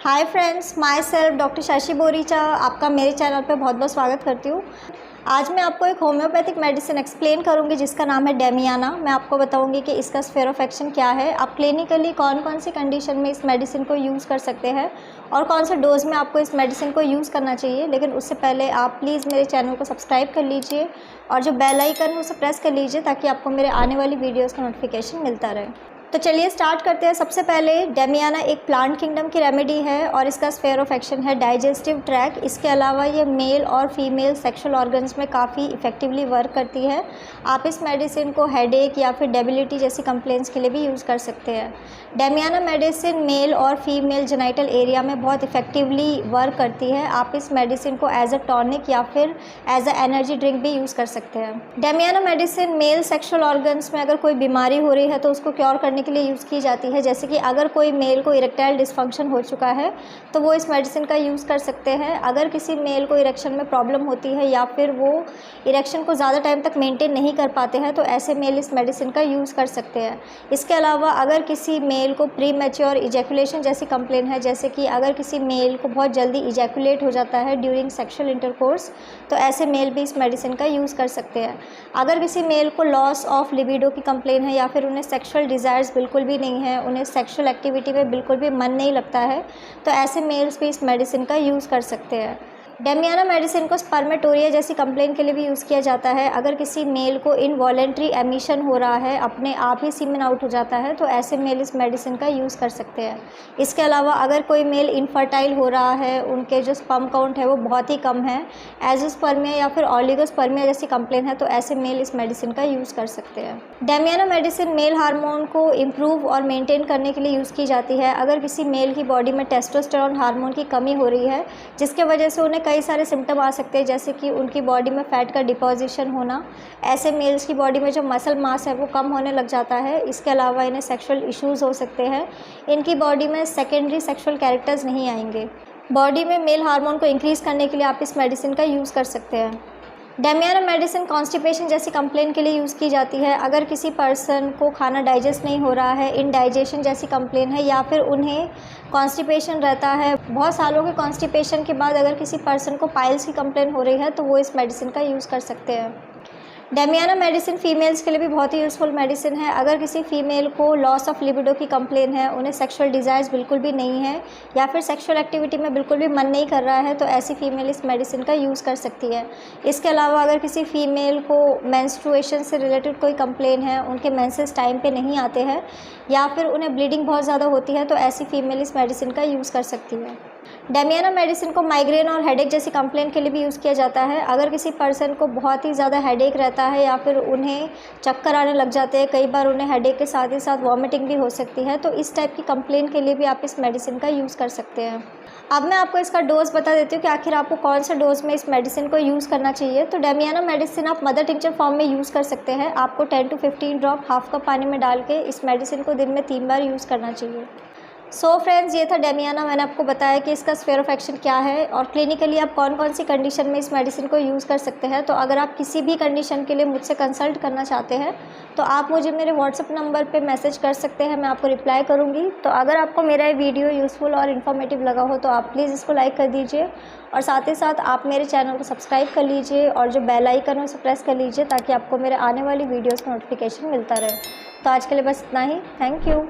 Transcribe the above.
Hi friends, my self doctor Shashi Boricha आपका मेरे channel पे बहुत बहुत स्वागत करती हूँ। आज मैं आपको एक होम्योपैथिक मेडिसिन एक्सप्लेन करूँगी जिसका नाम है डेमियाना। मैं आपको बताऊँगी कि इसका स्फीयर ऑफ एक्शन क्या है, आप क्लिनिकली कौन कौन सी कंडीशन में इस मेडिसिन को यूज़ कर सकते हैं और कौन से डोज में आपको इस मेडिसिन को यूज़ करना चाहिए। लेकिन उससे पहले आप प्लीज़ मेरे चैनल को सब्सक्राइब कर लीजिए और जो बेल आइकन है उसे प्रेस कर लीजिए ताकि आपको मेरे आने वाली वीडियोज़ का नोटिफिकेशन मिलता रहे। तो चलिए स्टार्ट करते हैं। सबसे पहले डेमियाना एक प्लांट किंगडम की रेमेडी है और इसका स्फीयर ऑफ एक्शन है डाइजेस्टिव ट्रैक। इसके अलावा ये मेल और फीमेल सेक्सुअल ऑर्गन्स में काफ़ी इफेक्टिवली वर्क करती है। आप इस मेडिसिन को हेडेक या फिर डेबिलिटी जैसी कंप्लेंट्स के लिए भी यूज़ कर सकते हैं। डेमियाना मेडिसिन मेल और फीमेल जेनाइटल एरिया में बहुत इफेक्टिवली वर्क करती है। आप इस मेडिसिन को एज अ टॉनिक या फिर एज अ एनर्जी ड्रिंक भी यूज़ कर सकते हैं। Damiana medicine male sexual organs में अगर कोई बीमारी हो रही है तो उसको क्योर करने के लिए यूज़ की जाती है। जैसे कि अगर कोई मेल को इरेक्टाइल डिसफंक्शन हो चुका है तो वो इस मेडिसिन का यूज़ कर सकते हैं। अगर किसी मेल को इरेक्शन में प्रॉब्लम होती है या फिर वो इरेक्शन को ज़्यादा टाइम तक मेंटेन नहीं कर पाते हैं तो ऐसे मेल इस मेडिसिन का यूज़ कर सकते हैं। इसके अलावा अगर किसी मेल को प्री मैच्योर इजैकुलेशन जैसी कंप्लेन है, जैसे कि अगर किसी मेल को बहुत जल्दी इजैकुलेट हो जाता है ड्यूरिंग सेक्शुअल इंटरकोर्स, तो ऐसे मेल भी इस मेडिसिन का यूज़ कर सकते हैं। अगर किसी मेल को लॉस ऑफ लिबिडो की कंप्लेन है या फिर उन्हें सेक्शुअल डिज़ायर्स बिल्कुल भी नहीं है, उन्हें सेक्सुअल एक्टिविटी में बिल्कुल भी मन नहीं लगता है, तो ऐसे मेल्स भी इस मेडिसिन का यूज़ कर सकते हैं। डेमियाना मेडिसिन को स्पर्मेटोरिया जैसी कंप्लेन के लिए भी यूज़ किया जाता है। अगर किसी मेल को इनवॉलेंट्री एमिशन हो रहा है, अपने आप ही सीमेन आउट हो जाता है, तो ऐसे मेल इस मेडिसिन का यूज़ कर सकते हैं। इसके अलावा अगर कोई मेल इनफर्टाइल हो रहा है, उनके जो स्पर्म काउंट है वो बहुत ही कम है, एज़ोस्पर्मिया या फिर ऑलिगोस्पर्मिया जैसी कंप्लेन है, तो ऐसे मेल इस मेडिसिन का यूज़ कर सकते हैं। डेमियाना मेडिसिन मेल हार्मोन को इम्प्रूव और मेनटेन करने के लिए यूज़ की जाती है। अगर किसी मेल की बॉडी में टेस्टोस्टेरोन हार्मोन की कमी हो रही है जिसके वजह से उन्हें कई सारे सिम्टम आ सकते हैं, जैसे कि उनकी बॉडी में फैट का डिपोजिशन होना, ऐसे मेल्स की बॉडी में जो मसल मास है वो कम होने लग जाता है। इसके अलावा इन्हें सेक्सुअल इश्यूज़ हो सकते हैं, इनकी बॉडी में सेकेंडरी सेक्सुअल कैरेक्टर्स नहीं आएंगे। बॉडी में मेल हार्मोन को इंक्रीज़ करने के लिए आप इस मेडिसिन का यूज़ कर सकते हैं। डेमियाना मेडिसिन कॉन्स्टिपेशन जैसी कंप्लेन के लिए यूज़ की जाती है। अगर किसी पर्सन को खाना डाइजेस्ट नहीं हो रहा है, इनडाइजेशन जैसी कंप्लेन है या फिर उन्हें कॉन्स्टिपेशन रहता है, बहुत सालों के कॉन्स्टिपेशन के बाद अगर किसी पर्सन को पाइल्स की कंप्लेन हो रही है तो वो इस मेडिसिन का यूज़ कर सकते हैं। डेमियाना मेडिसिन फीमेल्स के लिए भी बहुत ही यूज़फुल मेडिसिन है। अगर किसी फीमेल को लॉस ऑफ लिबिडो की कंप्लेन है, उन्हें सेक्सुअल डिज़ायर्स बिल्कुल भी नहीं है या फिर सेक्सुअल एक्टिविटी में बिल्कुल भी मन नहीं कर रहा है, तो ऐसी फीमेल इस मेडिसिन का यूज़ कर सकती है। इसके अलावा अगर किसी फीमेल को मेंस्ट्रुएशन से रिलेटेड कोई कंप्लेन है, उनके मेंसेस टाइम पे नहीं आते हैं या फिर उन्हें ब्लीडिंग बहुत ज़्यादा होती है, तो ऐसी फीमेल इस मेडिसिन का यूज़ कर सकती है। डेमियाना मेडिसिन को माइग्रेन और हेडेक जैसी कंप्लेन के लिए भी यूज़ किया जाता है। अगर किसी पर्सन को बहुत ही ज़्यादा हेडेक रहता है या फिर उन्हें चक्कर आने लग जाते हैं, कई बार उन्हें हेडेक के साथ ही साथ वॉमिटिंग भी हो सकती है, तो इस टाइप की कंप्लेन के लिए भी आप इस मेडिसिन का यूज़ कर सकते हैं। अब मैं आपको इसका डोज़ बता देती हूँ कि आखिर आपको कौन सा डोज़ में इस मेडिसिन को यूज़ करना चाहिए। तो डेमियाना मेडिसिन आप मदर टिंचर फॉर्म में यूज़ कर सकते हैं। आपको 10 to 15 ड्रॉप हाफ कप पानी में डाल के इस मेडिसिन को दिन में 3 बार यूज़ करना चाहिए। सो फ्रेंड्स, ये था डेमियाना। मैंने आपको बताया कि इसका स्फीयर ऑफ एक्शन क्या है और क्लिनिकली आप कौन कौन सी कंडीशन में इस मेडिसिन को यूज़ कर सकते हैं। तो अगर आप किसी भी कंडीशन के लिए मुझसे कंसल्ट करना चाहते हैं तो आप मुझे मेरे व्हाट्सएप नंबर पे मैसेज कर सकते हैं, मैं आपको रिप्लाई करूँगी। तो अगर आपको मेरा ये वीडियो यूज़फुल और इन्फॉर्मेटिव लगा हो तो आप प्लीज़ इसको लाइक कर दीजिए और साथ ही साथ आप मेरे चैनल को सब्सक्राइब कर लीजिए और जो बेल आइकन है उसे प्रेस कर लीजिए ताकि आपको मेरे आने वाली वीडियोज़ का नोटिफिकेशन मिलता रहे। तो आज के लिए बस इतना ही। Thank you.